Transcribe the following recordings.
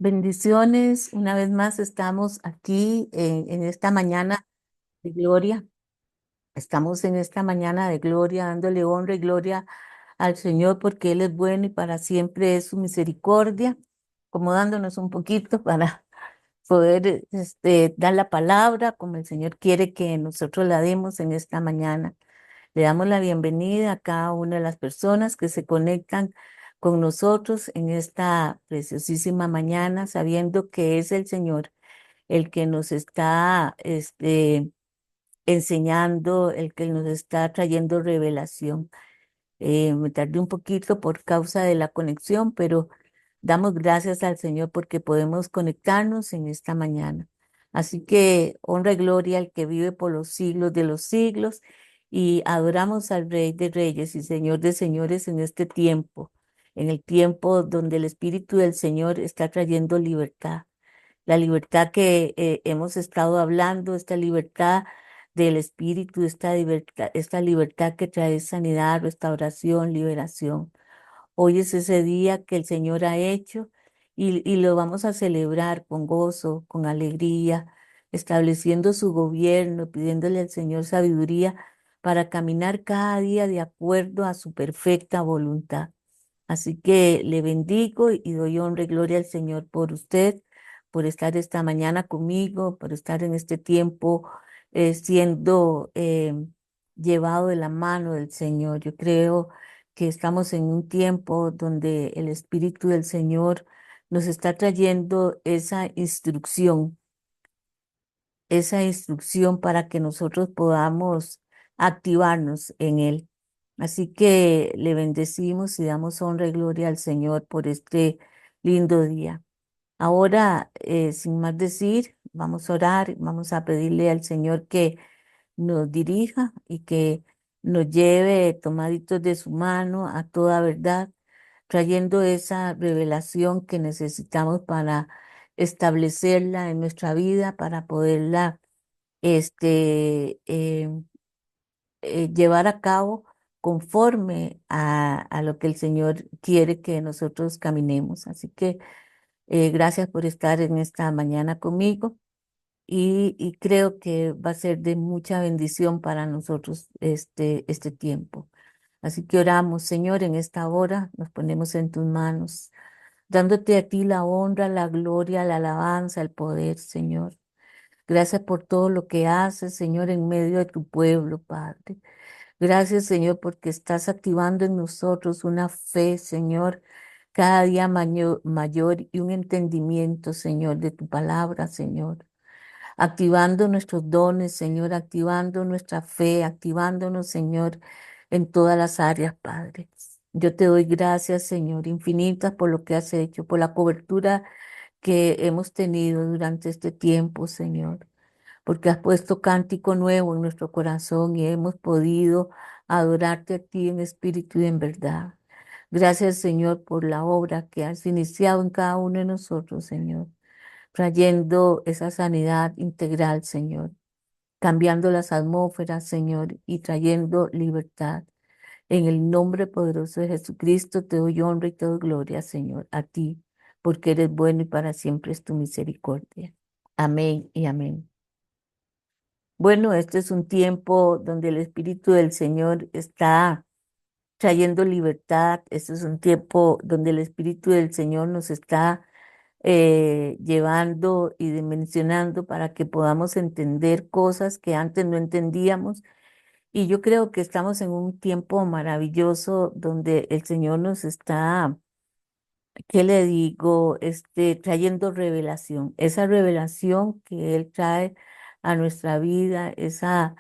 Bendiciones, una vez más estamos aquí en esta mañana de gloria. Estamos en esta mañana de gloria dándole honra y gloria al Señor porque Él es bueno y para siempre es su misericordia, acomodándonos un poquito para poder dar la palabra como el Señor quiere que nosotros la demos en esta mañana. Le damos la bienvenida a cada una de las personas que se conectan con nosotros en esta preciosísima mañana, sabiendo que es el Señor el que nos está enseñando, el que nos está trayendo revelación. Me tardé un poquito por causa de la conexión, pero damos gracias al Señor porque podemos conectarnos en esta mañana. Así que honra y gloria al que vive por los siglos de los siglos y adoramos al Rey de Reyes y Señor de Señores en el tiempo donde el Espíritu del Señor está trayendo libertad. La libertad que hemos estado hablando, esta libertad del Espíritu, esta libertad que trae sanidad, restauración, liberación. Hoy es ese día que el Señor ha hecho y lo vamos a celebrar con gozo, con alegría, estableciendo su gobierno, pidiéndole al Señor sabiduría para caminar cada día de acuerdo a su perfecta voluntad. Así que le bendigo y doy honra y gloria al Señor por usted, por estar esta mañana conmigo, por estar en este tiempo siendo llevado de la mano del Señor. Yo creo que estamos en un tiempo donde el Espíritu del Señor nos está trayendo esa instrucción para que nosotros podamos activarnos en Él. Así que le bendecimos y damos honra y gloria al Señor por este lindo día. Ahora, sin más decir, vamos a orar, vamos a pedirle al Señor que nos dirija y que nos lleve tomaditos de su mano a toda verdad, trayendo esa revelación que necesitamos para establecerla en nuestra vida, para poderla este, eh, llevar a cabo conforme a lo que el Señor quiere que nosotros caminemos. Así que gracias por estar en esta mañana conmigo y creo que va a ser de mucha bendición para nosotros este tiempo. Así que oramos, Señor, en esta hora nos ponemos en tus manos, dándote a ti la honra, la gloria, la alabanza, el poder, Señor. Gracias por todo lo que haces, Señor, en medio de tu pueblo, Padre. Gracias, Señor, porque estás activando en nosotros una fe, Señor, cada día mayor y un entendimiento, Señor, de tu palabra, Señor. Activando nuestros dones, Señor, activando nuestra fe, activándonos, Señor, en todas las áreas, Padre. Yo te doy gracias, Señor, infinitas por lo que has hecho, por la cobertura que hemos tenido durante este tiempo, Señor, porque has puesto cántico nuevo en nuestro corazón y hemos podido adorarte a ti en espíritu y en verdad. Gracias, Señor, por la obra que has iniciado en cada uno de nosotros, Señor, trayendo esa sanidad integral, Señor, cambiando las atmósferas, Señor, y trayendo libertad. En el nombre poderoso de Jesucristo te doy honra y te doy gloria, Señor, a ti, porque eres bueno y para siempre es tu misericordia. Amén y amén. Bueno, este es un tiempo donde el Espíritu del Señor está trayendo libertad. Este es un tiempo donde el Espíritu del Señor nos está llevando y dimensionando para que podamos entender cosas que antes no entendíamos. Y yo creo que estamos en un tiempo maravilloso donde el Señor nos está, ¿qué le digo? Trayendo revelación, esa revelación que Él trae a nuestra vida, esa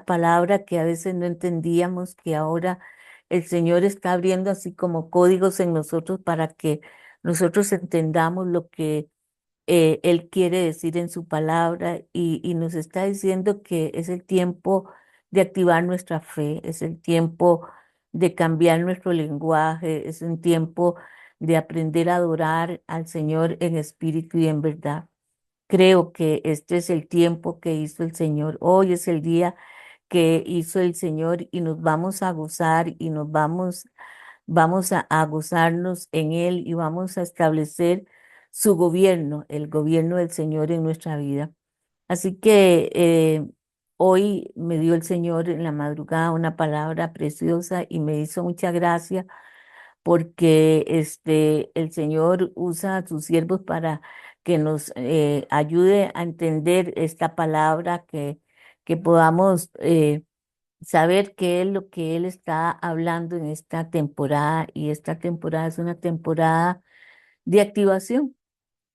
palabra que a veces no entendíamos, que ahora el Señor está abriendo así como códigos en nosotros para que nosotros entendamos lo que Él quiere decir en su palabra y nos está diciendo que es el tiempo de activar nuestra fe, es el tiempo de cambiar nuestro lenguaje, es un tiempo de aprender a adorar al Señor en espíritu y en verdad. Creo que este es el tiempo que hizo el Señor. Hoy es el día que hizo el Señor y nos vamos a gozar y vamos a gozarnos en Él y vamos a establecer su gobierno, el gobierno del Señor en nuestra vida. Así que hoy me dio el Señor en la madrugada una palabra preciosa y me hizo mucha gracia porque el Señor usa a sus siervos para que nos ayude a entender esta palabra, que podamos saber qué es lo que Él está hablando en esta temporada. Y esta temporada es una temporada de activación,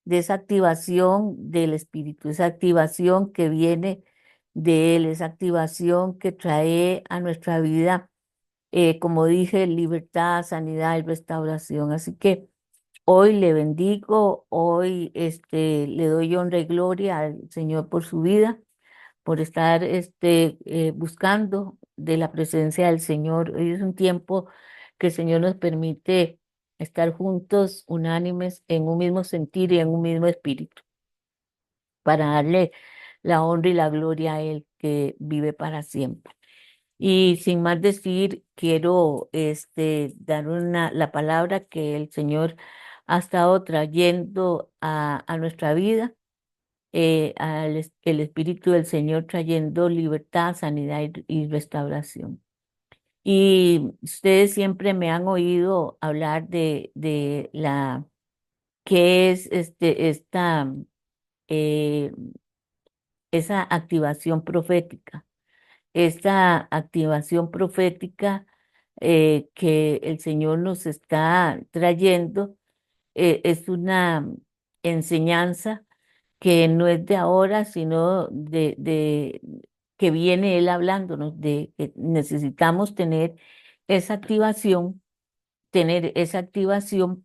de esa activación del Espíritu, esa activación que viene de Él, esa activación que trae a nuestra vida, como dije, libertad, sanidad y restauración. Así que hoy le bendigo, hoy le doy honra y gloria al Señor por su vida, por estar buscando de la presencia del Señor. Hoy es un tiempo que el Señor nos permite estar juntos, unánimes, en un mismo sentir y en un mismo espíritu, para darle la honra y la gloria a Él que vive para siempre. Y sin más decir, quiero dar la palabra que el Señor ha estado trayendo a nuestra vida, el Espíritu del Señor trayendo libertad, sanidad y restauración. Y ustedes siempre me han oído hablar de qué es eh, esa activación profética. Esta activación profética que el Señor nos está trayendo es una enseñanza que no es de ahora, sino de que viene Él hablándonos de que necesitamos tener esa activación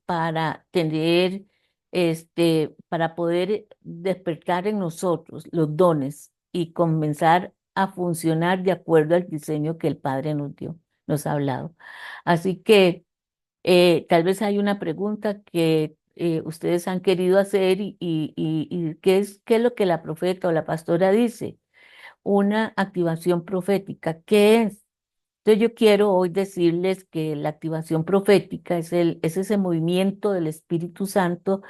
para tener, para poder despertar en nosotros los dones y comenzar a funcionar de acuerdo al diseño que el Padre nos dio, nos ha hablado. Así que tal vez hay una pregunta que ustedes han querido hacer y ¿qué es lo que la profeta o la pastora dice? Una activación profética. ¿Qué es? Entonces yo quiero hoy decirles que la activación profética es ese movimiento del Espíritu Santo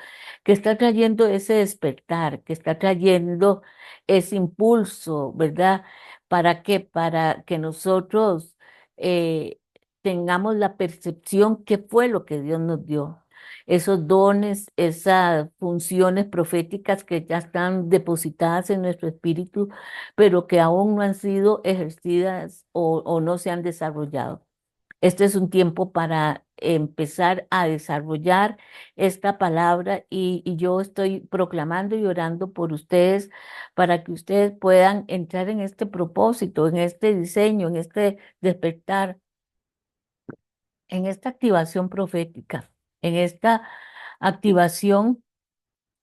que está trayendo ese despertar, que está trayendo ese impulso, ¿verdad? ¿Para qué? Para que nosotros eh, tengamos la percepción que fue lo que Dios nos dio. Esos dones, esas funciones proféticas que ya están depositadas en nuestro espíritu, pero que aún no han sido ejercidas o no se han desarrollado. Este es un tiempo para empezar a desarrollar esta palabra y yo estoy proclamando y orando por ustedes para que ustedes puedan entrar en este propósito, en este diseño, en este despertar, en esta activación profética, en esta activación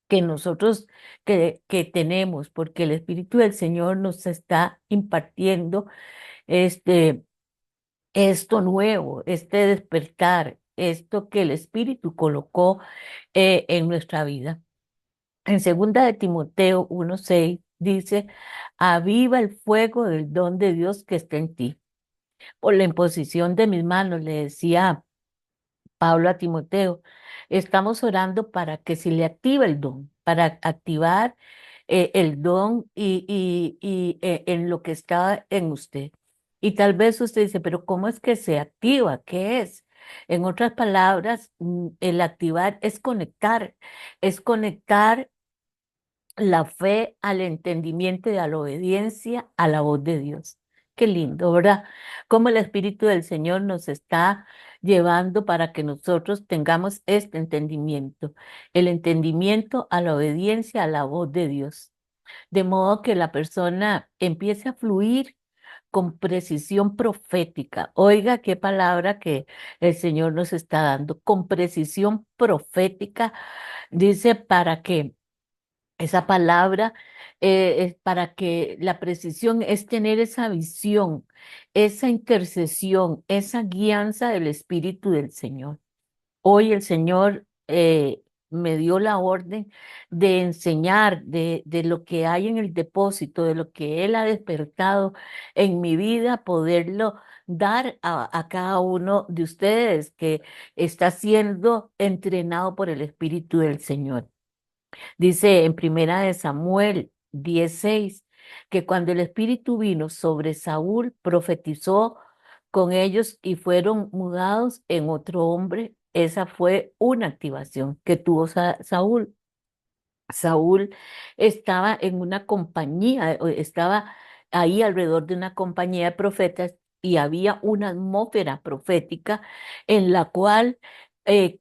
que nosotros que tenemos, porque el Espíritu del Señor nos está impartiendo este esto nuevo, este despertar, esto que el Espíritu colocó en nuestra vida. En segunda de Timoteo 1:6 dice: aviva el fuego del don de Dios que está en ti. Por la imposición de mis manos, le decía Pablo a Timoteo, estamos orando para que se le active el don, para activar el don en lo que está en usted. Y tal vez usted dice, pero ¿cómo es que se activa? ¿Qué es? En otras palabras, el activar es conectar la fe al entendimiento y a la obediencia a la voz de Dios. Qué lindo, ¿verdad? Cómo el Espíritu del Señor nos está llevando para que nosotros tengamos este entendimiento, el entendimiento a la obediencia a la voz de Dios, de modo que la persona empiece a fluir con precisión profética. Oiga qué palabra que el Señor nos está dando, con precisión profética, dice, para que esa palabra es para que la precisión es tener esa visión, esa intercesión, esa guianza del Espíritu del Señor. Hoy el Señor me dio la orden de enseñar de lo que hay en el depósito, de lo que Él ha despertado en mi vida, poderlo dar a cada uno de ustedes que está siendo entrenado por el Espíritu del Señor. Dice en Primera de Samuel 16 que cuando el Espíritu vino sobre Saúl, profetizó con ellos y fueron mudados en otro hombre. Esa fue una activación que tuvo Saúl. Saúl estaba en una compañía, o estaba ahí alrededor de una compañía de profetas y había una atmósfera profética en la cual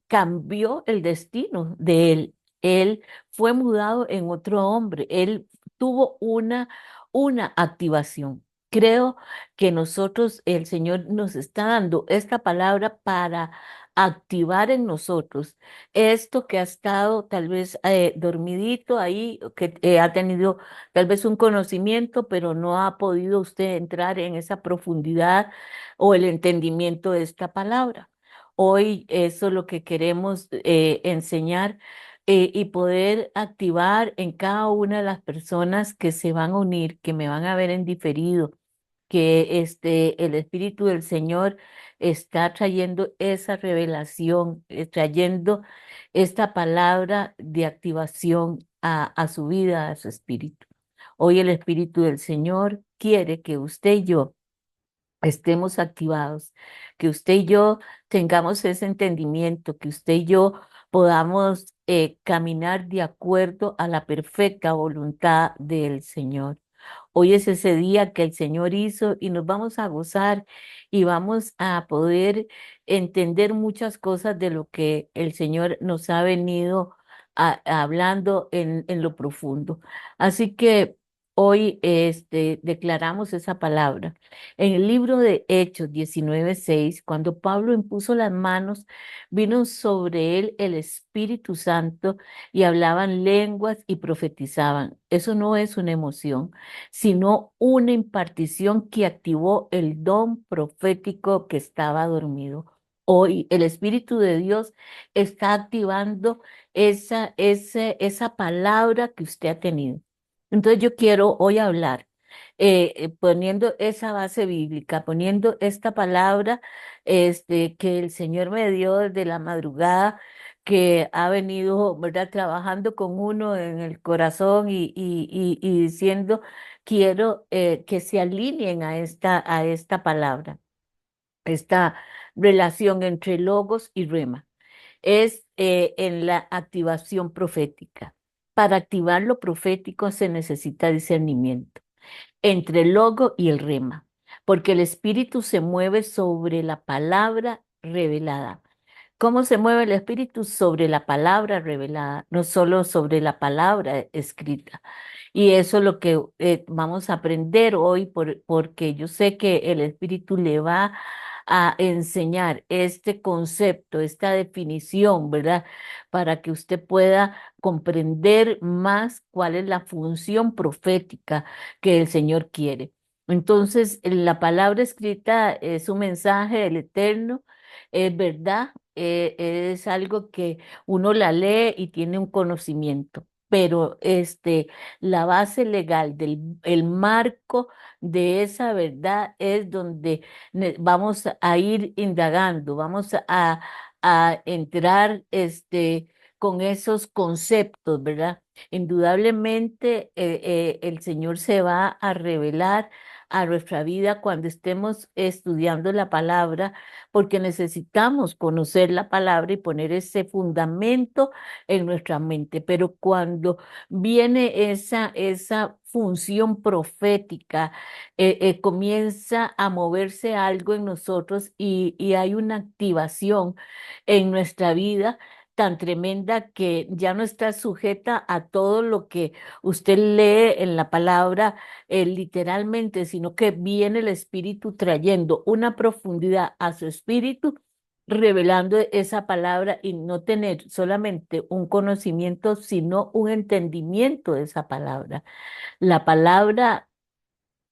cambió el destino de él. Él fue mudado en otro hombre, él tuvo una activación. Creo que nosotros, el Señor nos está dando esta palabra para activar en nosotros esto que ha estado tal vez dormidito ahí, que ha tenido tal vez un conocimiento, pero no ha podido usted entrar en esa profundidad o el entendimiento de esta palabra. Hoy eso es lo que queremos enseñar y poder activar en cada una de las personas que se van a unir, que me van a ver en diferido, que el Espíritu del Señor está trayendo esa revelación, trayendo esta palabra de activación a su vida, a su espíritu. Hoy el Espíritu del Señor quiere que usted y yo estemos activados, que usted y yo tengamos ese entendimiento, que usted y yo podamos caminar de acuerdo a la perfecta voluntad del Señor. Hoy es ese día que el Señor hizo y nos vamos a gozar y vamos a poder entender muchas cosas de lo que el Señor nos ha venido hablando en lo profundo. Así que hoy declaramos esa palabra. En el libro de Hechos 19:6, cuando Pablo impuso las manos, vino sobre él el Espíritu Santo y hablaban lenguas y profetizaban. Eso no es una emoción, sino una impartición que activó el don profético que estaba dormido. Hoy el Espíritu de Dios está activando esa palabra que usted ha tenido. Entonces yo quiero hoy hablar, poniendo esa base bíblica, poniendo esta palabra que el Señor me dio desde la madrugada, que ha venido, ¿verdad?, trabajando con uno en el corazón y diciendo, quiero que se alineen a esta palabra, esta relación entre logos y rema. Es en la activación profética. Para activar lo profético se necesita discernimiento entre el logo y el rema, porque el espíritu se mueve sobre la palabra revelada. ¿Cómo se mueve el espíritu? Sobre la palabra revelada, no solo sobre la palabra escrita. Y eso es lo que vamos a aprender hoy, porque yo sé que el espíritu le va a enseñar este concepto, esta definición, ¿verdad? Para que usted pueda comprender más cuál es la función profética que el Señor quiere. Entonces, la palabra escrita es un mensaje del Eterno, es verdad, es algo que uno la lee y tiene un conocimiento, pero la base legal el marco de esa verdad es donde vamos a ir indagando, vamos a entrar con esos conceptos, ¿verdad? Indudablemente el Señor se va a revelar a nuestra vida cuando estemos estudiando la palabra, porque necesitamos conocer la palabra y poner ese fundamento en nuestra mente. Pero cuando viene esa función profética, comienza a moverse algo en nosotros y hay una activación en nuestra vida tan tremenda que ya no está sujeta a todo lo que usted lee en la palabra literalmente, sino que viene el Espíritu trayendo una profundidad a su espíritu, revelando esa palabra y no tener solamente un conocimiento, sino un entendimiento de esa palabra. La palabra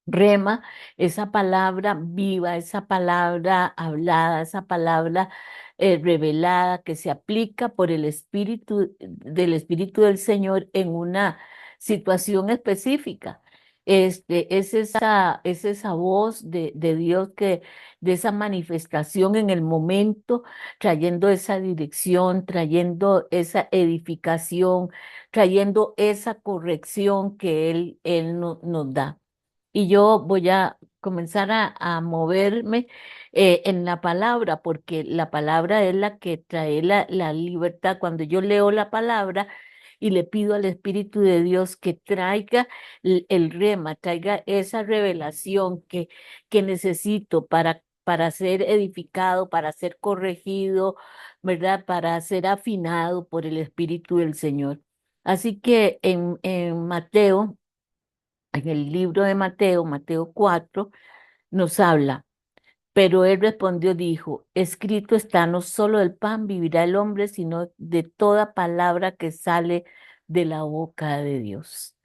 rema, esa palabra viva, esa palabra hablada, esa palabra revelada que se aplica por el Espíritu del Señor en una situación específica. Es esa voz de Dios que, de esa manifestación en el momento, trayendo esa dirección, trayendo esa edificación, trayendo esa corrección que Él nos da. Y yo voy a comenzar a moverme en la palabra, porque la palabra es la que trae la libertad. Cuando yo leo la palabra y le pido al Espíritu de Dios que traiga el rema, traiga esa revelación que necesito para ser edificado, para ser corregido, ¿verdad? Para ser afinado por el Espíritu del Señor. Así que en Mateo, en el libro de Mateo, Mateo 4, nos habla. Pero él respondió, dijo, escrito está, no solo del pan vivirá el hombre, sino de toda palabra que sale de la boca de Dios.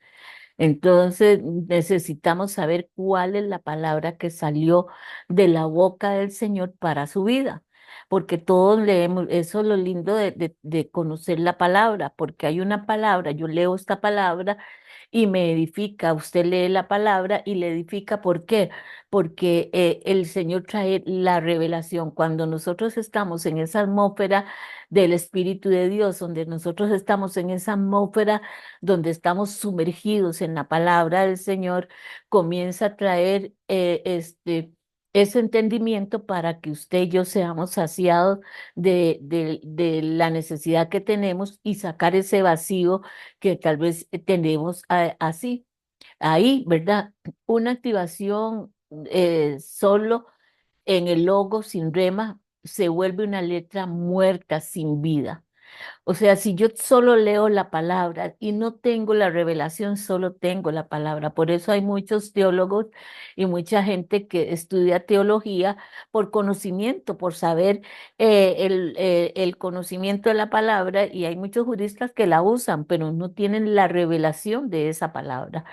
Entonces necesitamos saber cuál es la palabra que salió de la boca del Señor para su vida, porque todos leemos, eso es lo lindo de conocer la palabra, porque hay una palabra, yo leo esta palabra y me edifica. Usted lee la palabra y le edifica. ¿Por qué? Porque el Señor trae la revelación. Cuando nosotros estamos en esa atmósfera del Espíritu de Dios, donde nosotros estamos en esa atmósfera, donde estamos sumergidos en la palabra del Señor, comienza a traer ese entendimiento para que usted y yo seamos saciados de la necesidad que tenemos y sacar ese vacío que tal vez tenemos así, ahí, ¿verdad? Una activación solo en el logo sin rema se vuelve una letra muerta, sin vida. O sea, si yo solo leo la palabra y no tengo la revelación, solo tengo la palabra. Por eso hay muchos teólogos y mucha gente que estudia teología por conocimiento, por saber el conocimiento de la palabra, y hay muchos juristas que la usan, pero no tienen la revelación de esa palabra.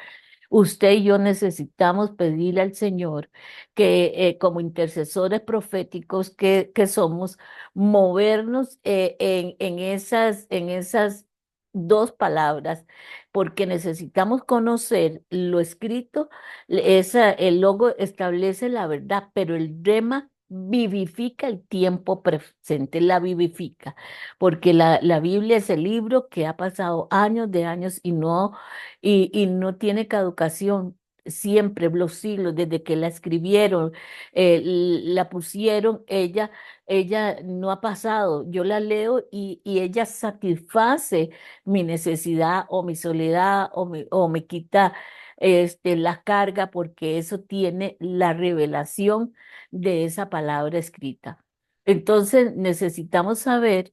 Usted y yo necesitamos pedirle al Señor que como intercesores proféticos que somos, movernos en esas dos palabras, porque necesitamos conocer lo escrito. El logo establece la verdad, pero el rema vivifica el tiempo presente, la vivifica, porque la Biblia es el libro que ha pasado años de años y no tiene caducación. Siempre, los siglos, desde que la escribieron, la pusieron, ella no ha pasado. Yo la leo y ella satisface mi necesidad o mi soledad o me quita la carga, porque eso tiene la revelación de esa palabra escrita. Entonces necesitamos saber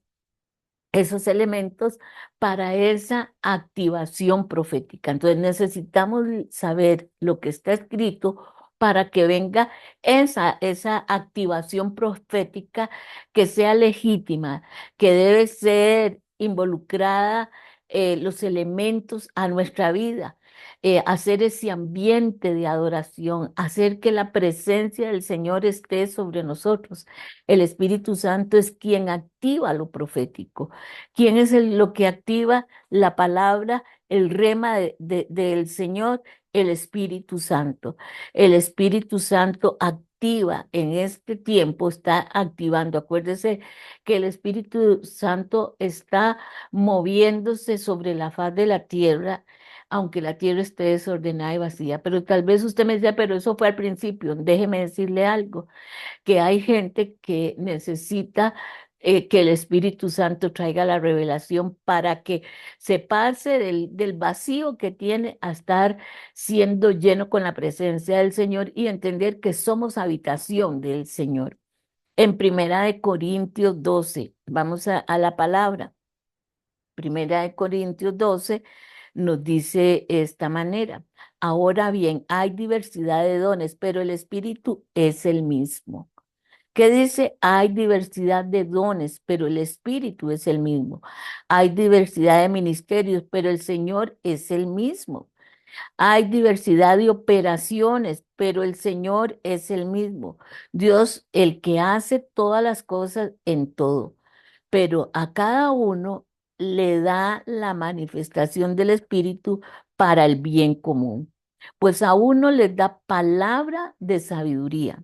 esos elementos para esa activación profética. Entonces necesitamos saber lo que está escrito para que venga esa activación profética que sea legítima, que debe ser involucrada los elementos a nuestra vida. Hacer ese ambiente de adoración, hacer que la presencia del Señor esté sobre nosotros. El Espíritu Santo es quien activa lo profético. ¿Quién es lo que activa la palabra, el rema del Señor? El Espíritu Santo. El Espíritu Santo activa en este tiempo, está activando. Acuérdese que el Espíritu Santo está moviéndose sobre la faz de la tierra, aunque la tierra esté desordenada y vacía. Pero tal vez usted me decía, pero eso fue al principio. Déjeme decirle algo, que hay gente que necesita que el Espíritu Santo traiga la revelación para que se pase del vacío que tiene a estar siendo lleno con la presencia del Señor y entender que somos habitación del Señor. En Primera de Corintios 12, vamos a la palabra. Primera de Corintios 12 nos dice esta manera. Ahora bien, hay diversidad de dones, pero el Espíritu es el mismo. ¿Qué dice? Hay diversidad de dones, pero el Espíritu es el mismo. Hay diversidad de ministerios, pero el Señor es el mismo. Hay diversidad de operaciones, pero el Señor es el mismo. Dios, el que hace todas las cosas en todo, pero a cada uno le da la manifestación del Espíritu para el bien común. Pues a uno les da palabra de sabiduría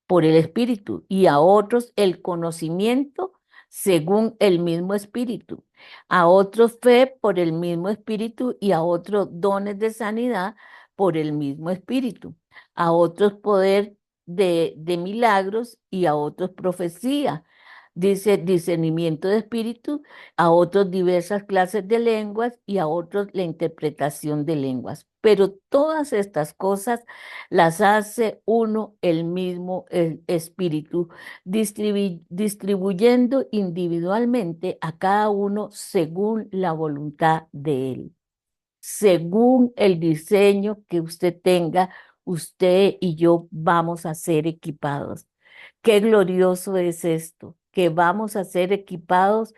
por el Espíritu y a otros el conocimiento según el mismo Espíritu, a otros fe por el mismo Espíritu y a otros dones de sanidad por el mismo Espíritu, a otros poder de milagros y a otros profecía. Dice discernimiento de espíritu, a otros diversas clases de lenguas y a otros la interpretación de lenguas. Pero todas estas cosas las hace uno el mismo el espíritu, distribuyendo individualmente a cada uno según la voluntad de él, según el diseño que usted tenga, usted y yo vamos a ser equipados. Qué glorioso es esto, que vamos a ser equipados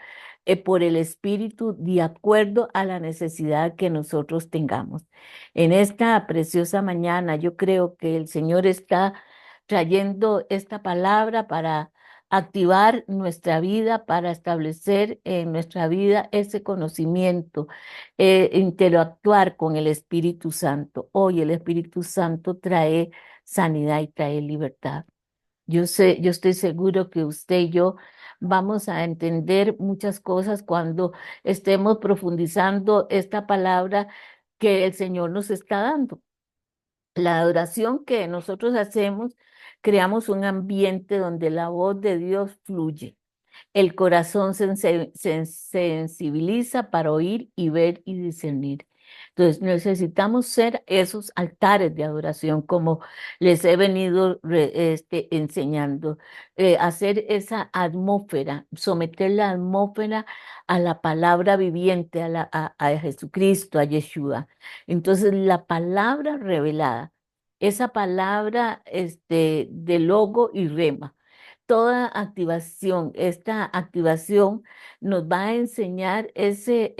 por el Espíritu de acuerdo a la necesidad que nosotros tengamos. En esta preciosa mañana, yo creo que el Señor está trayendo esta palabra para activar nuestra vida, para establecer en nuestra vida ese conocimiento, interactuar con el Espíritu Santo. Hoy el Espíritu Santo trae sanidad y trae libertad. Yo sé, yo estoy seguro que usted y yo vamos a entender muchas cosas cuando estemos profundizando esta palabra que el Señor nos está dando. La adoración que nosotros hacemos, creamos un ambiente donde la voz de Dios fluye. El corazón se sensibiliza para oír y ver y discernir. Entonces necesitamos ser esos altares de adoración, como les he venido enseñando, hacer esa atmósfera, someter la atmósfera a la palabra viviente, a Jesucristo, a Yeshua. Entonces la palabra revelada, esa palabra de logo y rema, toda activación, esta activación nos va a enseñar ese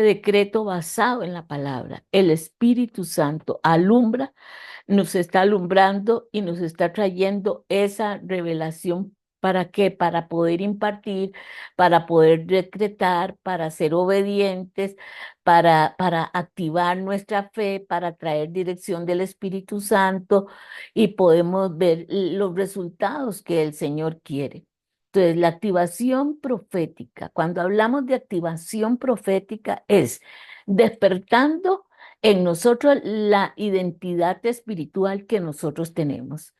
decreto basado en la palabra. El Espíritu Santo alumbra, nos está alumbrando y nos está trayendo esa revelación. ¿Para qué? Para poder impartir, para poder decretar, para ser obedientes, para activar nuestra fe, para traer dirección del Espíritu Santo y podemos ver los resultados que el Señor quiere. Entonces, la activación profética, cuando hablamos de activación profética, es despertando en nosotros la identidad espiritual que nosotros tenemos.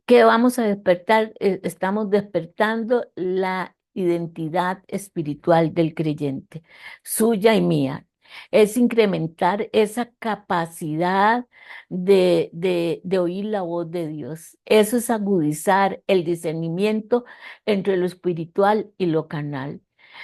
¿Qué vamos a despertar? Estamos despertando la identidad espiritual del creyente, suya y mía. Es incrementar esa capacidad de oír la voz de Dios. Eso es agudizar el discernimiento entre lo espiritual y lo carnal.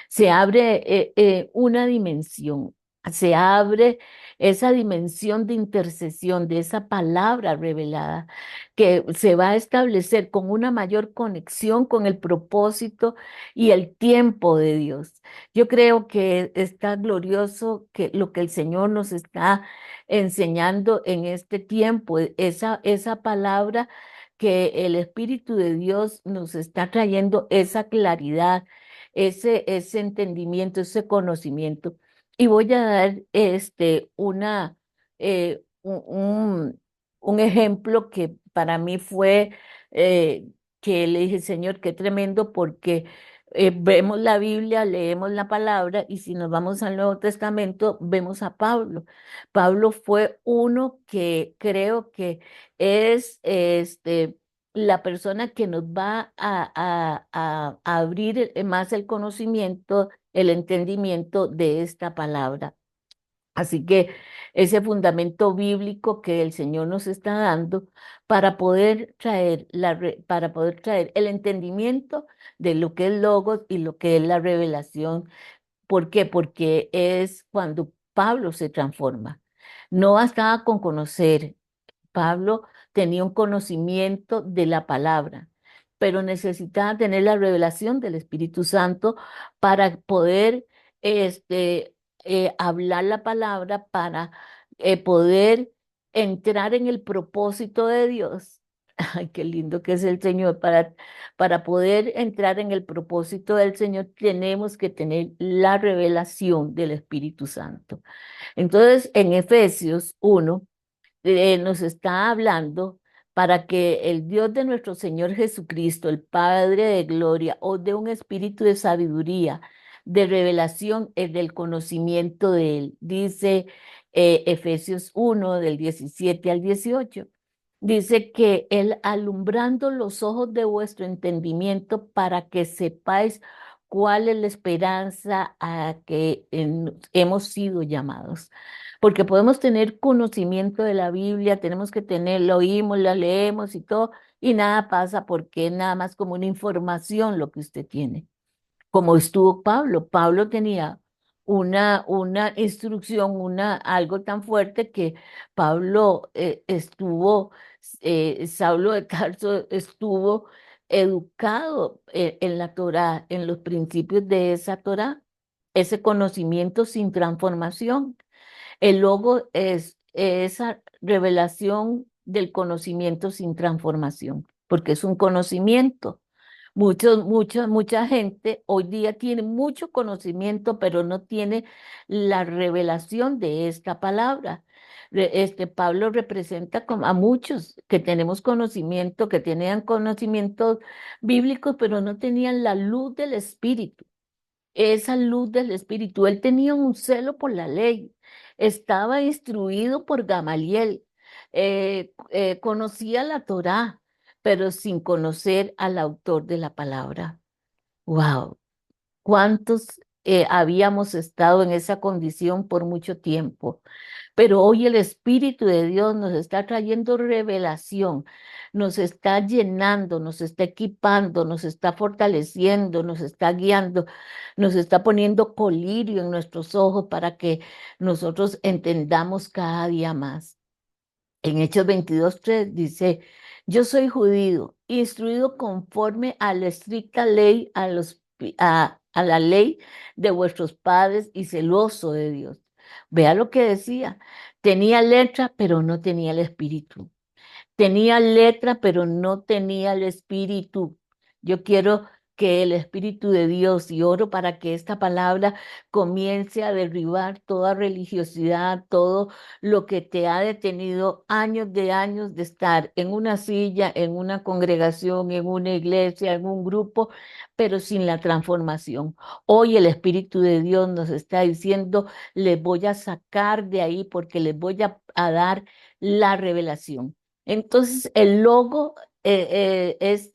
Se abre una dimensión, se abre esa dimensión de intercesión de esa palabra revelada que se va a establecer con una mayor conexión con el propósito y el tiempo de Dios. Yo creo que está glorioso que lo que el Señor nos está enseñando en este tiempo, esa palabra que el Espíritu de Dios nos está trayendo, esa claridad, ese entendimiento, ese conocimiento. Y voy a dar un ejemplo que para mí fue que le dije, Señor, qué tremendo, porque vemos la Biblia, leemos la palabra y si nos vamos al Nuevo Testamento, vemos a Pablo. Pablo fue uno que creo que es la persona que nos va a abrir más el conocimiento, el entendimiento de esta palabra. Así que ese fundamento bíblico que el Señor nos está dando para poder traer para poder traer el entendimiento de lo que es logos y lo que es la revelación. ¿Por qué? Porque es cuando Pablo se transforma. No bastaba con conocer, Pablo tenía un conocimiento de la palabra, pero necesitaba tener la revelación del Espíritu Santo para poder hablar la palabra, para poder entrar en el propósito de Dios. Ay, qué lindo que es el Señor. Para poder entrar en el propósito del Señor, tenemos que tener la revelación del Espíritu Santo. Entonces, en Efesios 1 nos está hablando para que el Dios de nuestro Señor Jesucristo, el Padre de gloria, os dé un espíritu de sabiduría, de revelación, del conocimiento de Él. Dice Efesios 1 del 17 al 18. Dice que Él alumbrando los ojos de vuestro entendimiento para que sepáis cuál es la esperanza a que hemos sido llamados. Porque podemos tener conocimiento de la Biblia, tenemos que tener, lo oímos, la leemos y todo, y nada pasa porque es nada más como una información lo que usted tiene. Como estuvo Pablo. Pablo tenía una instrucción, algo tan fuerte que Pablo Saulo de Tarso estuvo educado en la Torá, en los principios de esa Torá, ese conocimiento sin transformación. El logo es esa revelación del conocimiento sin transformación, porque es un conocimiento. Mucha gente hoy día tiene mucho conocimiento, pero no tiene la revelación de esta palabra. Pablo representa a muchos que tenemos conocimiento, que tenían conocimientos bíblicos, pero no tenían la luz del Espíritu, esa luz del Espíritu. Él tenía un celo por la ley, estaba instruido por Gamaliel, conocía la Torá, pero sin conocer al autor de la palabra. ¡Wow! ¿Cuántos habíamos estado en esa condición por mucho tiempo? Pero hoy el Espíritu de Dios nos está trayendo revelación, nos está llenando, nos está equipando, nos está fortaleciendo, nos está guiando, nos está poniendo colirio en nuestros ojos para que nosotros entendamos cada día más. En Hechos 22:3 dice, yo soy judío, instruido conforme a la estricta ley, a la ley de vuestros padres y celoso de Dios. Vea lo que decía, tenía letra, pero no tenía el espíritu. Tenía letra, pero no tenía el espíritu. Yo quiero que el Espíritu de Dios, y oro para que esta palabra comience a derribar toda religiosidad, todo lo que te ha detenido años de años de estar en una silla, en una congregación, en una iglesia, en un grupo, pero sin la transformación. Hoy el Espíritu de Dios nos está diciendo, les voy a sacar de ahí porque les voy a dar la revelación. Entonces, el logo es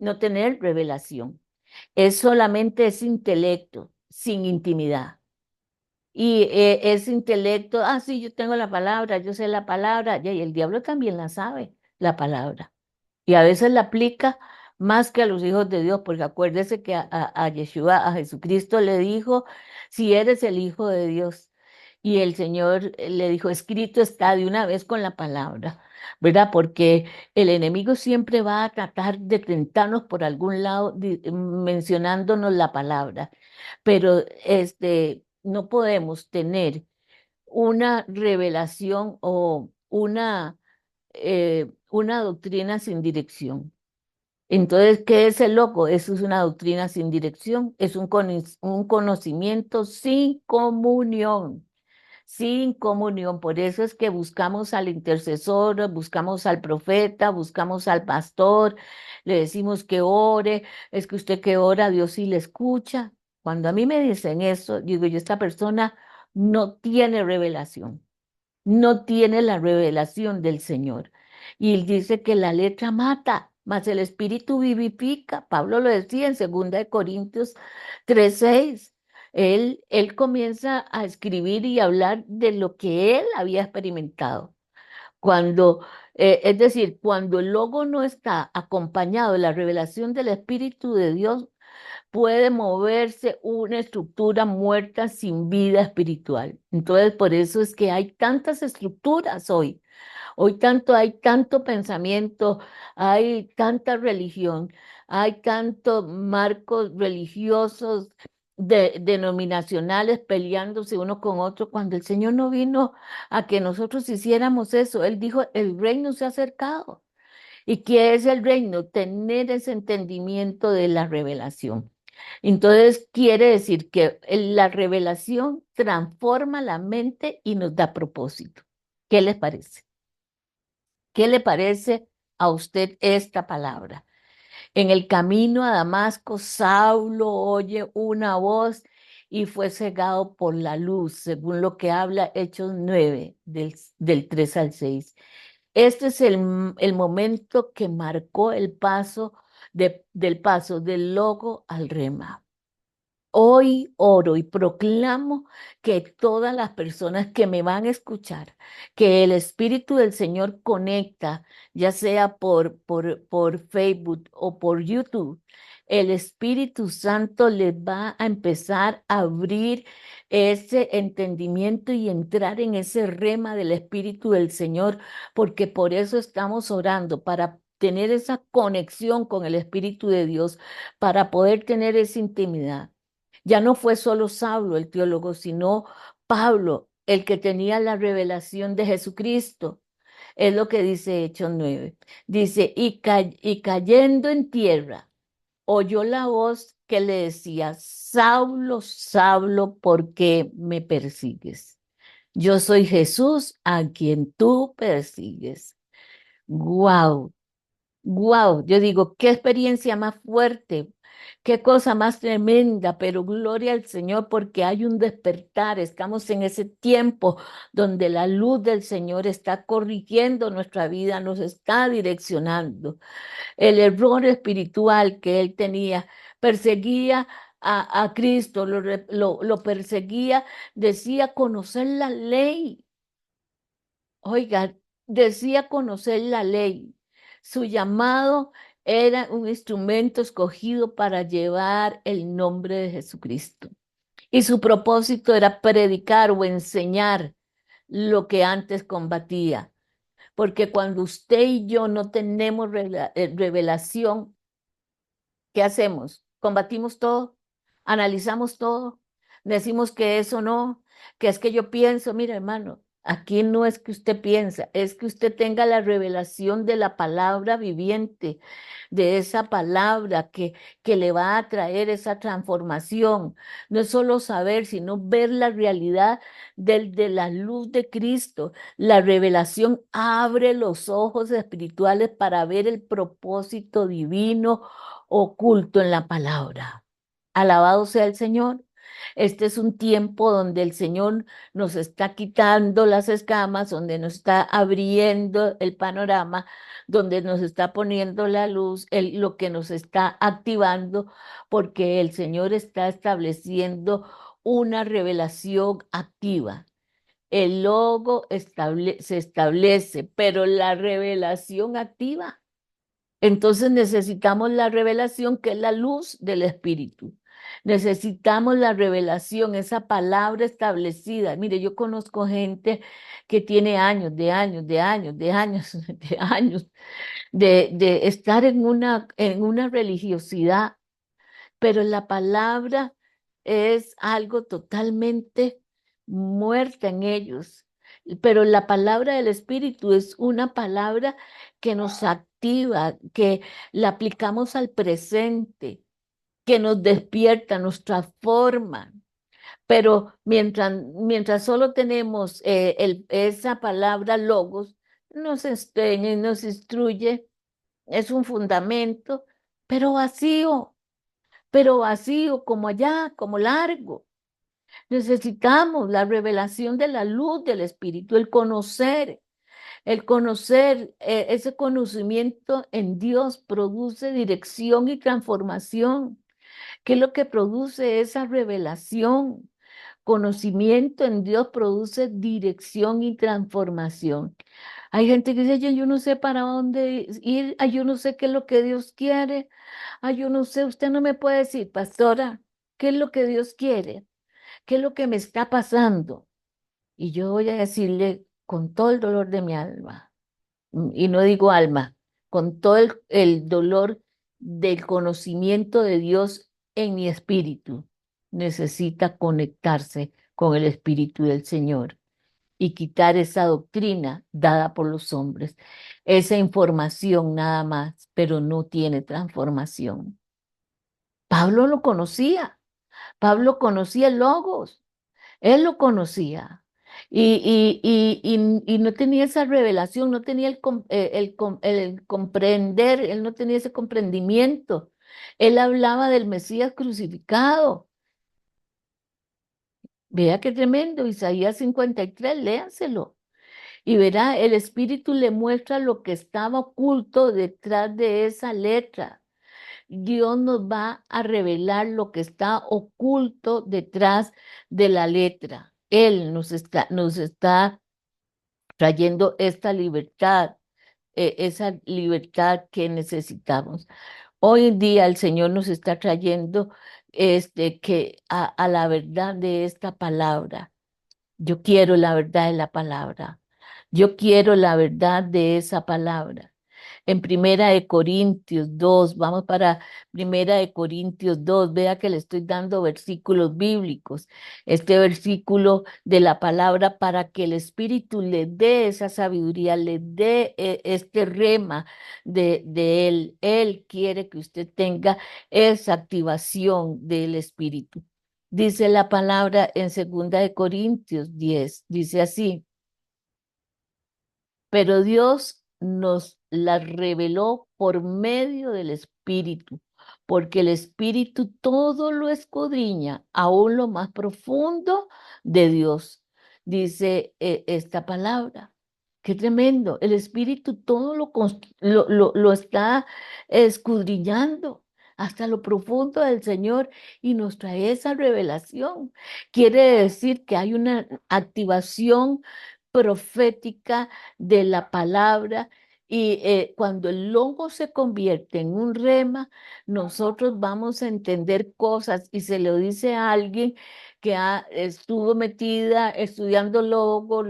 no tener revelación. Es solamente ese intelecto, sin intimidad. Y ese intelecto, sí, yo tengo la palabra, yo sé la palabra, y el diablo también la sabe, la palabra. Y a veces la aplica más que a los hijos de Dios, porque acuérdese que a Yeshua, a Jesucristo le dijo, si eres el Hijo de Dios. Y el Señor le dijo, escrito está de una vez con la palabra, ¿verdad? Porque el enemigo siempre va a tratar de tentarnos por algún lado mencionándonos la palabra, pero no podemos tener una revelación o una doctrina sin dirección. Entonces, ¿qué es el loco? Eso es una doctrina sin dirección, es un conocimiento sin comunión, sin comunión. Por eso es que buscamos al intercesor, buscamos al profeta, buscamos al pastor, le decimos que ore, es que usted que ora, Dios sí le escucha. Cuando a mí me dicen eso, digo yo, esta persona no tiene revelación, no tiene la revelación del Señor. Y él dice que la letra mata, mas el espíritu vivifica. Pablo lo decía en 2 Corintios 3:6. Él comienza a escribir y hablar de lo que él había experimentado. Es decir, cuando el logo no está acompañado de la revelación del Espíritu de Dios, puede moverse una estructura muerta sin vida espiritual. Entonces, por eso es que hay tantas estructuras hoy. Hay tanto pensamiento, hay tanta religión, hay tantos marcos religiosos denominacionales peleándose uno con otro, cuando el Señor no vino a que nosotros hiciéramos eso. Él dijo, el reino se ha acercado. ¿Y qué es el reino? Tener ese entendimiento de la revelación. Entonces, quiere decir que la revelación transforma la mente y nos da propósito. ¿Qué les parece? ¿Qué le parece a usted esta palabra? En el camino a Damasco, Saulo oye una voz y fue cegado por la luz, según lo que habla Hechos 9, del 3 al 6. Este es el momento que marcó el paso del paso del logo al rema. Hoy oro y proclamo que todas las personas que me van a escuchar, que el Espíritu del Señor conecta, ya sea por Facebook o por YouTube, el Espíritu Santo les va a empezar a abrir ese entendimiento y entrar en ese rema del Espíritu del Señor, porque por eso estamos orando, para tener esa conexión con el Espíritu de Dios, para poder tener esa intimidad. Ya no fue solo Saulo el teólogo, sino Pablo, el que tenía la revelación de Jesucristo. Es lo que dice Hechos 9. Dice, y cayendo en tierra, oyó la voz que le decía, Saulo, Saulo, ¿por qué me persigues? Yo soy Jesús a quien tú persigues. Wow. Wow, yo digo, qué experiencia más fuerte, qué cosa más tremenda, pero gloria al Señor porque hay un despertar. Estamos en ese tiempo donde la luz del Señor está corrigiendo nuestra vida, nos está direccionando. El error espiritual que él tenía perseguía a Cristo, lo perseguía, decía conocer la ley. Oiga, decía conocer la ley. Su llamado era un instrumento escogido para llevar el nombre de Jesucristo. Y su propósito era predicar o enseñar lo que antes combatía. Porque cuando usted y yo no tenemos revelación, ¿qué hacemos? Combatimos todo, analizamos todo, decimos que eso no, que es que yo pienso, mira hermano, aquí no es que usted piensa, es que usted tenga la revelación de la palabra viviente, de esa palabra que le va a traer esa transformación. No es solo saber, sino ver la realidad de la luz de Cristo. La revelación abre los ojos espirituales para ver el propósito divino oculto en la palabra. Alabado sea el Señor. Este es un tiempo donde el Señor nos está quitando las escamas, donde nos está abriendo el panorama, donde nos está poniendo la luz, lo que nos está activando, porque el Señor está estableciendo una revelación activa. El logo se establece, pero la revelación activa. Entonces necesitamos la revelación que es la luz del Espíritu. Necesitamos la revelación, esa palabra establecida. Mire, yo conozco gente que tiene años, de años, de años, de años, de años, de estar en una religiosidad, pero la palabra es algo totalmente muerta en ellos. Pero la palabra del Espíritu es una palabra que nos activa, que la aplicamos al presente, que nos despierta, nos transforma. Pero mientras solo tenemos esa palabra logos, nos enseña y nos instruye, es un fundamento, pero vacío, como allá, como largo. Necesitamos la revelación de la luz del Espíritu, el conocer, ese conocimiento en Dios produce dirección y transformación. ¿Qué es lo que produce esa revelación? Conocimiento en Dios produce dirección y transformación. Hay gente que dice, yo no sé para dónde ir, ay, yo no sé qué es lo que Dios quiere, ay, yo no sé, usted no me puede decir, pastora, ¿qué es lo que Dios quiere? ¿Qué es lo que me está pasando? Y yo voy a decirle con todo el dolor de mi alma, y no digo alma, con todo el dolor del conocimiento de Dios en mi espíritu, necesita conectarse con el Espíritu del Señor. y quitar esa doctrina dada por los hombres, esa información nada más, pero no tiene transformación. Pablo lo conocía, Pablo conocía el Logos, él lo conocía. Y no tenía esa revelación, no tenía el comprender, él no tenía ese comprendimiento. Él hablaba del Mesías crucificado. Vea qué tremendo, Isaías 53, léanselo. Y verá, el Espíritu le muestra lo que estaba oculto detrás de esa letra. Dios nos va a revelar lo que está oculto detrás de la letra. Él nos está trayendo esta libertad, esa libertad que necesitamos. Hoy en día el Señor nos está trayendo a la verdad de esta palabra. Yo quiero la verdad de la palabra. Yo quiero la verdad de esa palabra. En Primera de Corintios 2, vamos para Primera de Corintios 2, vea que le estoy dando versículos bíblicos, este versículo de la palabra para que el Espíritu le dé esa sabiduría, le dé este rema de Él. Él quiere que usted tenga esa activación del Espíritu. Dice la palabra en Segunda de Corintios 10, dice así: pero Dios nos la reveló por medio del Espíritu, porque el Espíritu todo lo escudriña, aún lo más profundo de Dios. Dice esta palabra. Qué tremendo. El Espíritu todo lo está escudriñando hasta lo profundo del Señor y nos trae esa revelación. Quiere decir que hay una activación profética de la palabra y cuando el logo se convierte en un rema, nosotros vamos a entender cosas y se lo dice a alguien que estuvo metida estudiando logo,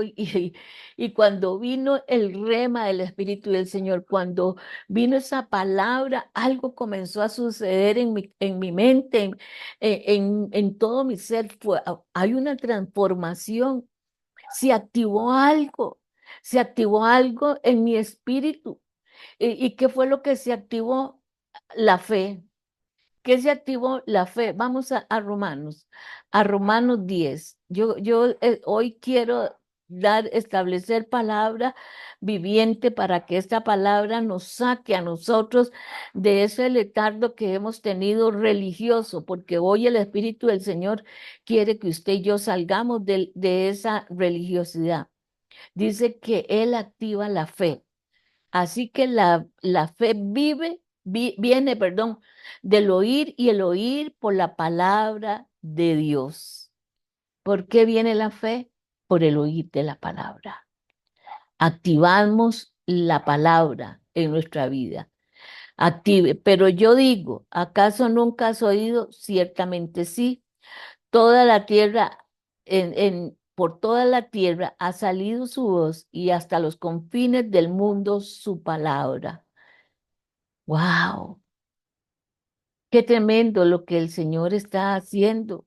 y cuando vino el rema del Espíritu del Señor, cuando vino esa palabra, algo comenzó a suceder en mi mente, en todo mi ser. Hay una transformación, se activó algo en mi espíritu. ¿Y qué fue lo que se activó? La fe. ¿Qué se activó? La fe. Vamos a Romanos 10. Yo hoy quiero establecer palabra viviente para que esta palabra nos saque a nosotros de ese letargo que hemos tenido religioso, porque hoy el Espíritu del Señor quiere que usted y yo salgamos de esa religiosidad. Dice que Él activa la fe. Así que la fe viene, perdón, del oír y el oír por la palabra de Dios. ¿Por qué viene la fe? Por el oír de la palabra. Activamos la palabra en nuestra vida. Active. Pero yo digo, ¿acaso nunca has oído? Ciertamente sí. Toda la tierra, por toda la tierra ha salido su voz y hasta los confines del mundo su palabra. ¡Wow! Qué tremendo lo que el Señor está haciendo.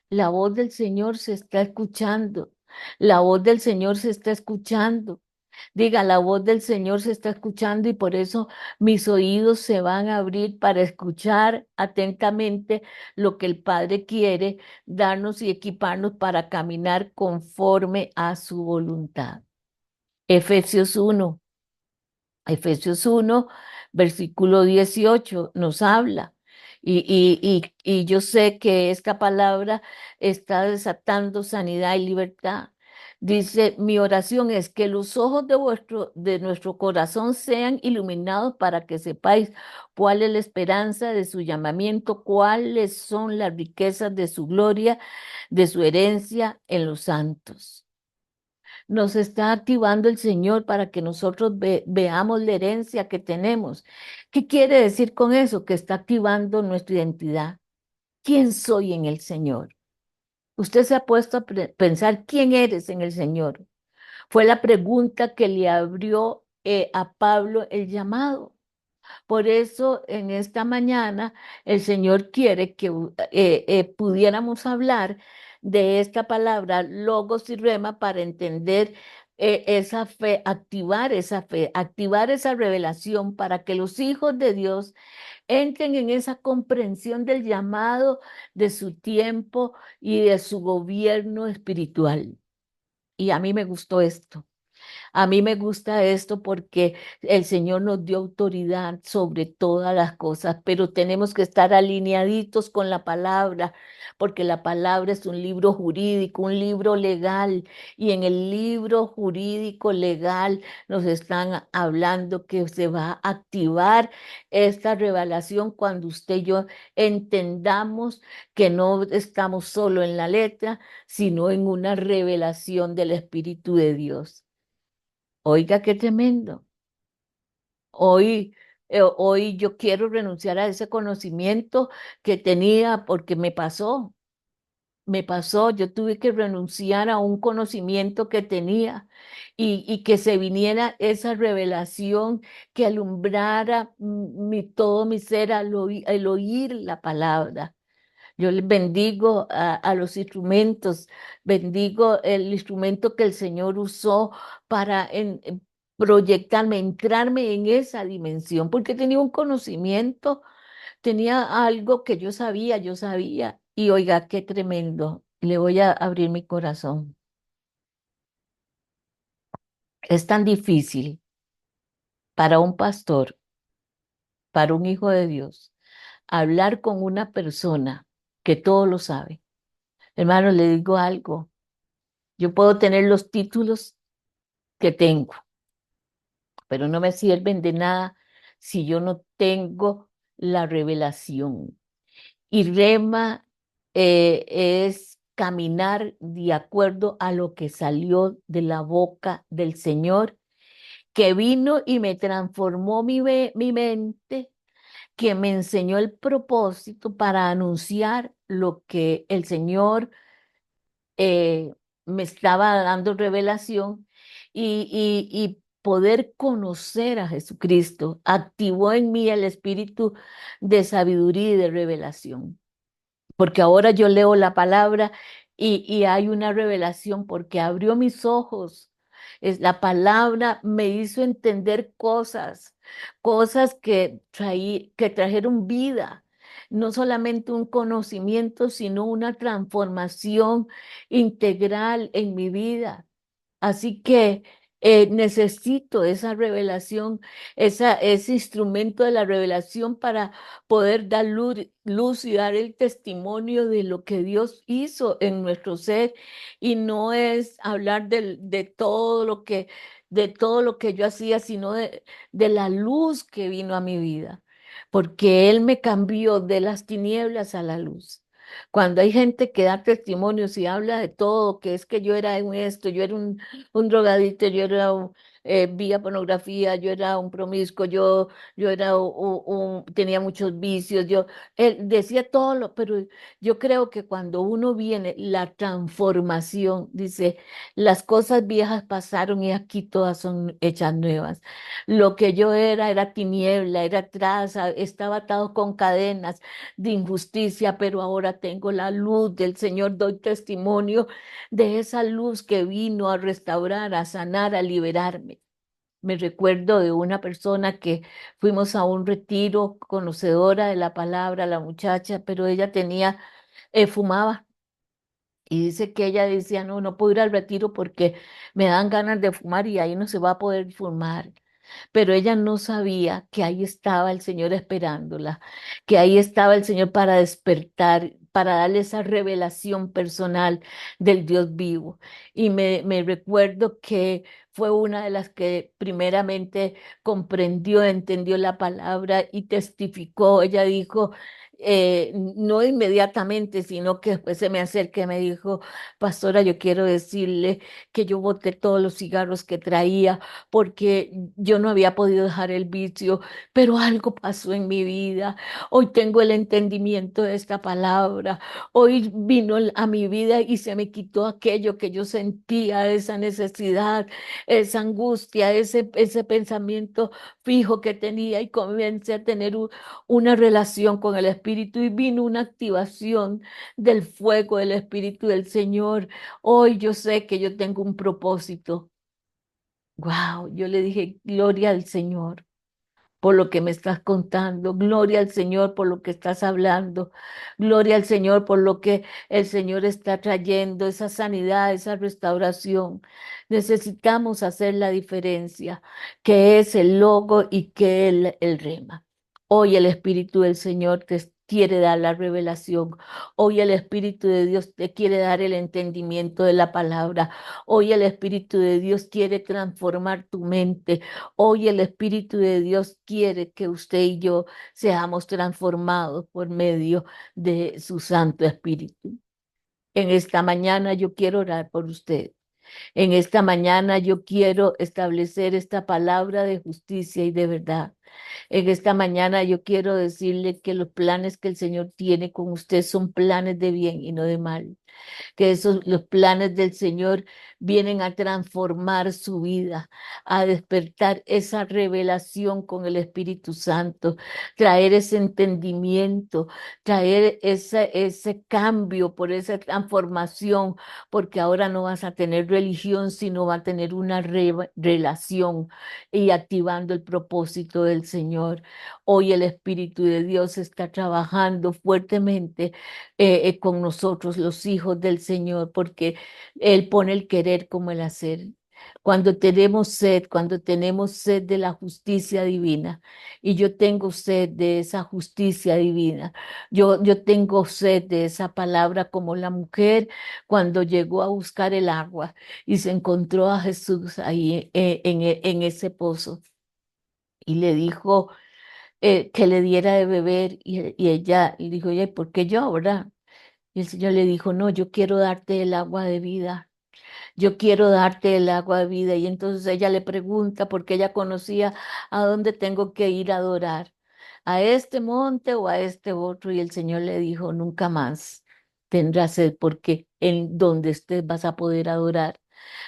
La voz del Señor se está escuchando. La voz del Señor se está escuchando. Diga, la voz del Señor se está escuchando y por eso mis oídos se van a abrir para escuchar atentamente lo que el Padre quiere darnos y equiparnos para caminar conforme a su voluntad. Efesios 1. Efesios 1, versículo 18, nos habla. Y yo sé que esta palabra está desatando sanidad y libertad. Dice, mi oración es que los ojos de nuestro corazón sean iluminados para que sepáis cuál es la esperanza de su llamamiento, cuáles son las riquezas de su gloria, de su herencia en los santos. Nos está activando el Señor para que nosotros veamos la herencia que tenemos. ¿Qué quiere decir con eso? Que está activando nuestra identidad. ¿Quién soy en el Señor? Usted se ha puesto a pensar quién eres en el Señor. Fue la pregunta que le abrió a Pablo el llamado. Por eso en esta mañana el Señor quiere que pudiéramos hablar de esta palabra logos y rema para entender esa fe, activar esa revelación para que los hijos de Dios entren en esa comprensión del llamado de su tiempo y de su gobierno espiritual. Y a mí me gustó esto. A mí me gusta esto porque el Señor nos dio autoridad sobre todas las cosas, pero tenemos que estar alineaditos con la palabra, porque la palabra es un libro jurídico, un libro legal, y en el libro jurídico legal nos están hablando que se va a activar esta revelación cuando usted y yo entendamos que no estamos solo en la letra, sino en una revelación del Espíritu de Dios. Oiga, qué tremendo. Hoy yo quiero renunciar a ese conocimiento que tenía porque me pasó, yo tuve que renunciar a un conocimiento que tenía y que se viniera esa revelación que alumbrara todo mi ser al oír la palabra. Yo les bendigo a los instrumentos, bendigo el instrumento que el Señor usó para proyectarme, entrarme en esa dimensión, porque tenía un conocimiento, tenía algo que yo sabía, y oiga, qué tremendo. Le voy a abrir mi corazón. Es tan difícil para un pastor, para un hijo de Dios, hablar con una persona que todo lo sabe. Hermano, le digo algo. Yo puedo tener los títulos que tengo, pero no me sirven de nada si yo no tengo la revelación. Y rema es caminar de acuerdo a lo que salió de la boca del Señor, que vino y me transformó mi mente, que me enseñó el propósito para anunciar lo que el Señor me estaba dando revelación y poder conocer a Jesucristo activó en mí el espíritu de sabiduría y de revelación. Porque ahora yo leo la palabra y hay una revelación porque abrió mis ojos. La palabra me hizo entender cosas, cosas que trajeron vida, no solamente un conocimiento, sino una transformación integral en mi vida. Así que necesito esa revelación, ese instrumento de la revelación para poder dar luz y dar el testimonio de lo que Dios hizo en nuestro ser. Y no es hablar de todo lo que yo hacía, sino de la luz que vino a mi vida, porque Él me cambió de las tinieblas a la luz. Cuando hay gente que da testimonios y habla de todo, que es que yo era un esto, yo era un drogadicto, yo era vía pornografía, yo era un promiscuo, yo era tenía muchos vicios, él decía todo pero yo creo que cuando uno viene, la transformación, dice, las cosas viejas pasaron y aquí todas son hechas nuevas. Lo que yo era tiniebla, era traza, estaba atado con cadenas de injusticia, pero ahora tengo la luz del Señor, doy testimonio de esa luz que vino a restaurar, a sanar, a liberarme. Me recuerdo de una persona que fuimos a un retiro, conocedora de la palabra, la muchacha, pero ella fumaba. Y dice que ella decía, no, no puedo ir al retiro porque me dan ganas de fumar y ahí no se va a poder fumar, pero ella no sabía que ahí estaba el Señor esperándola, que ahí estaba el Señor para despertar, para darle esa revelación personal del Dios vivo. Y me recuerdo que fue una de las que primeramente comprendió, entendió la palabra y testificó. Ella dijo, no inmediatamente, sino que después se me acerca y me dijo, pastora, yo quiero decirle que yo boté todos los cigarros que traía porque yo no había podido dejar el vicio, pero algo pasó en mi vida. Hoy tengo el entendimiento de esta palabra. Hoy vino a mi vida y se me quitó aquello que yo sentía, esa necesidad, esa angustia, ese pensamiento fijo que tenía y comencé a tener una relación con el Espíritu y vino una activación del fuego del Espíritu del Señor. Hoy yo sé que yo tengo un propósito. Wow, yo le dije, gloria al Señor por lo que me estás contando. Gloria al Señor por lo que estás hablando. Gloria al Señor por lo que el Señor está trayendo, esa sanidad, esa restauración. Necesitamos hacer la diferencia, que es el logo y que es el rema. Hoy el Espíritu del Señor te quiere dar la revelación. Hoy el Espíritu de Dios te quiere dar el entendimiento de la palabra. Hoy el Espíritu de Dios quiere transformar tu mente. Hoy el Espíritu de Dios quiere que usted y yo seamos transformados por medio de su Santo Espíritu. En esta mañana yo quiero orar por usted. En esta mañana yo quiero establecer esta palabra de justicia y de verdad. En esta mañana yo quiero decirle que los planes que el Señor tiene con usted son planes de bien y no de mal, que los planes del Señor vienen a transformar su vida, a despertar esa revelación con el Espíritu Santo, traer ese entendimiento, traer ese cambio por esa transformación, porque ahora no vas a tener religión, sino va a tener una relación y activando el propósito del Señor. Hoy el Espíritu de Dios está trabajando fuertemente con nosotros, los hijos del Señor, porque Él pone el querer como el hacer. Cuando tenemos sed de la justicia divina, y yo tengo sed de esa justicia divina, yo tengo sed de esa palabra como la mujer cuando llegó a buscar el agua y se encontró a Jesús ahí en ese pozo y le dijo que le diera de beber y ella le dijo, oye, ¿por qué llora? Y el Señor le dijo, no, yo quiero darte el agua de vida, yo quiero darte el agua de vida. Y entonces ella le pregunta, porque ella conocía a dónde tengo que ir a adorar, a este monte o a este otro. Y el Señor le dijo, nunca más tendrás sed, porque en donde estés vas a poder adorar.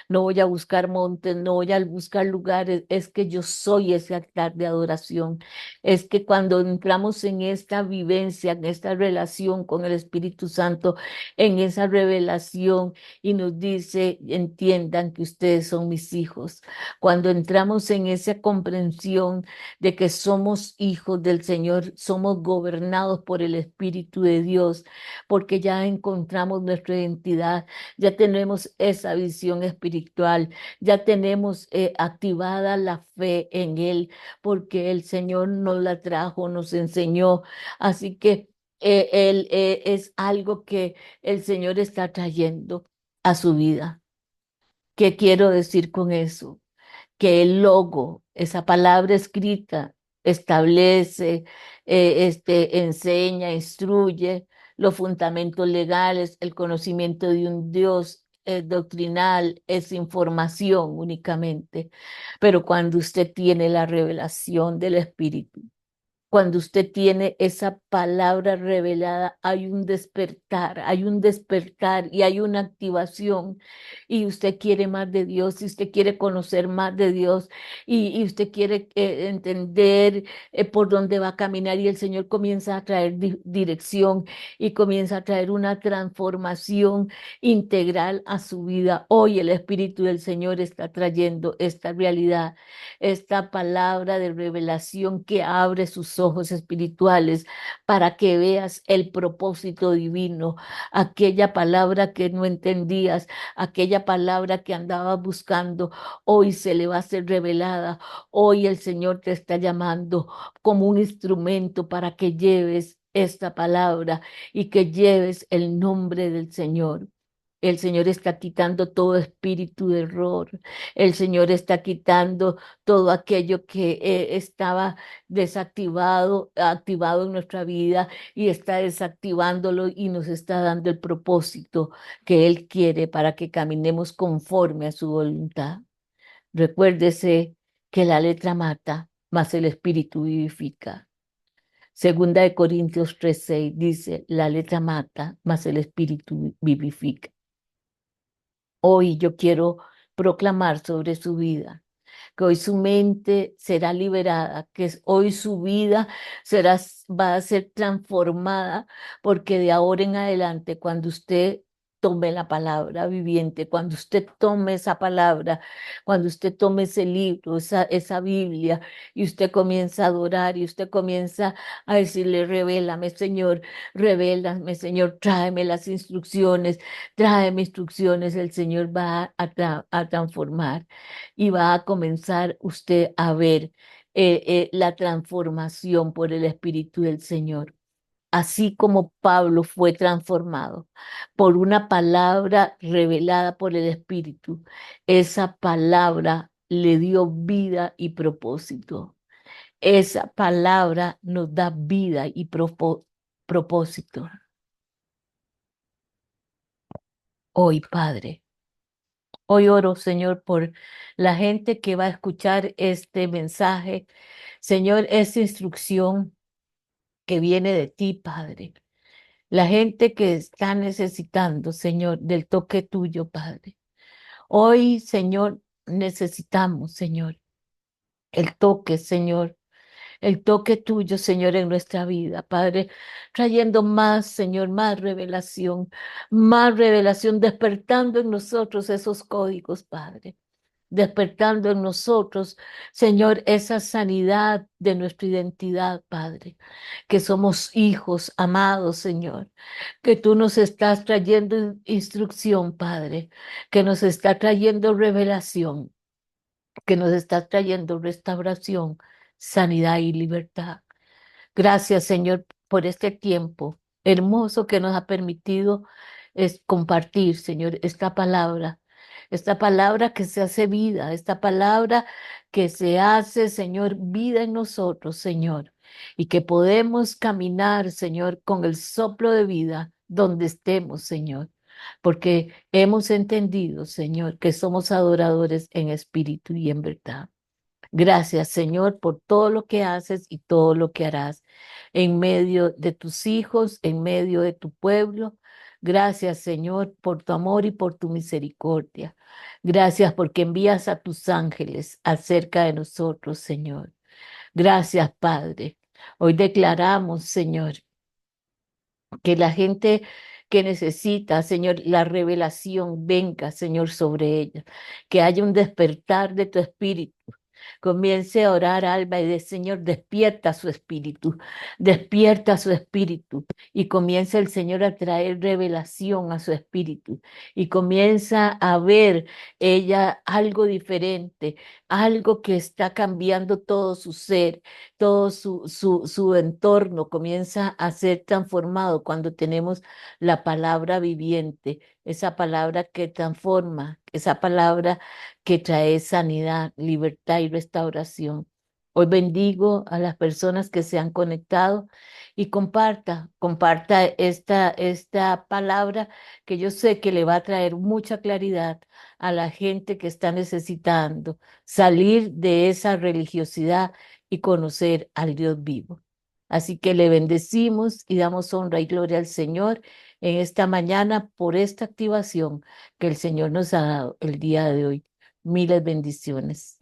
No voy a buscar montes, no voy a buscar lugares, es que yo soy ese altar de adoración. Es que cuando entramos en esta vivencia, en esta relación con el Espíritu Santo, en esa revelación y nos dice, entiendan que ustedes son mis hijos. Cuando entramos en esa comprensión de que somos hijos del Señor, somos gobernados por el Espíritu de Dios, porque ya encontramos nuestra identidad, ya tenemos esa visión espiritual, ya tenemos activada la fe en Él, porque el Señor nos la trajo, nos enseñó. Así que Él es algo que el Señor está trayendo a su vida. ¿Qué quiero decir con eso? Que el logo, esa palabra escrita, establece, enseña, instruye los fundamentos legales, el conocimiento de un Dios doctrinal, es información únicamente. Pero cuando usted tiene la revelación del Espíritu, cuando usted tiene esa palabra revelada, hay un despertar y hay una activación. Y usted quiere más de Dios, y usted quiere conocer más de Dios, y usted quiere entender por dónde va a caminar. Y el Señor comienza a traer dirección y comienza a traer una transformación integral a su vida. Hoy el Espíritu del Señor está trayendo esta realidad, esta palabra de revelación que abre sus ojos espirituales para que veas el propósito divino, aquella palabra que no entendías, aquella palabra que andabas buscando, hoy se le va a ser revelada. Hoy el Señor te está llamando como un instrumento para que lleves esta palabra y que lleves el nombre del Señor. El Señor está quitando todo espíritu de error. El Señor está quitando todo aquello que estaba desactivado, activado en nuestra vida y está desactivándolo y nos está dando el propósito que Él quiere para que caminemos conforme a su voluntad. Recuérdese que la letra mata, mas el espíritu vivifica. Segunda de Corintios 3:6 dice, la letra mata, mas el espíritu vivifica. Hoy yo quiero proclamar sobre su vida que hoy su mente será liberada, hoy su vida va a ser transformada, porque de ahora en adelante, cuando usted tome la palabra viviente, cuando usted tome esa palabra, cuando usted tome ese libro, esa Biblia, y usted comienza a adorar y usted comienza a decirle, revélame, Señor, tráeme las instrucciones, tráeme instrucciones, el Señor va a transformar y va a comenzar usted a ver la transformación por el Espíritu del Señor. Así como Pablo fue transformado por una palabra revelada por el Espíritu, esa palabra le dio vida y propósito. Esa palabra nos da vida y propósito. Hoy, Padre. Hoy oro, Señor, por la gente que va a escuchar este mensaje. Señor, esa instrucción que viene de ti, Padre. La gente que está necesitando, Señor, del toque tuyo, Padre. Hoy, Señor, necesitamos, Señor, el toque, Señor. El toque tuyo, Señor, en nuestra vida, Padre, trayendo más, Señor, más revelación, despertando en nosotros esos códigos, Padre. Despertando en nosotros, Señor, esa sanidad de nuestra identidad, Padre, que somos hijos amados, Señor, que tú nos estás trayendo instrucción, Padre, que nos está trayendo revelación, que nos está trayendo restauración, sanidad y libertad. Gracias, Señor, por este tiempo hermoso que nos ha permitido compartir, Señor, esta palabra que se hace vida, esta palabra que se hace, Señor, vida en nosotros, Señor, y que podemos caminar, Señor, con el soplo de vida donde estemos, Señor, porque hemos entendido, Señor, que somos adoradores en espíritu y en verdad. Gracias, Señor, por todo lo que haces y todo lo que harás en medio de tus hijos, en medio de tu pueblo. Gracias, Señor, por tu amor y por tu misericordia. Gracias porque envías a tus ángeles acerca de nosotros, Señor. Gracias, Padre. Hoy declaramos, Señor, que la gente que necesita, Señor, la revelación venga, Señor, sobre ella. Que haya un despertar de tu espíritu. Comience a orar, Alba, y de Señor, despierta su espíritu, y comienza el Señor a traer revelación a su espíritu, y comienza a ver ella algo diferente, algo que está cambiando todo su ser, todo su entorno, comienza a ser transformado cuando tenemos la palabra viviente, esa palabra que transforma, esa palabra que trae sanidad, libertad y restauración. Hoy bendigo a las personas que se han conectado y comparta esta palabra que yo sé que le va a traer mucha claridad a la gente que está necesitando salir de esa religiosidad y conocer al Dios vivo. Así que le bendecimos y damos honra y gloria al Señor en esta mañana por esta activación que el Señor nos ha dado el día de hoy. Miles bendiciones.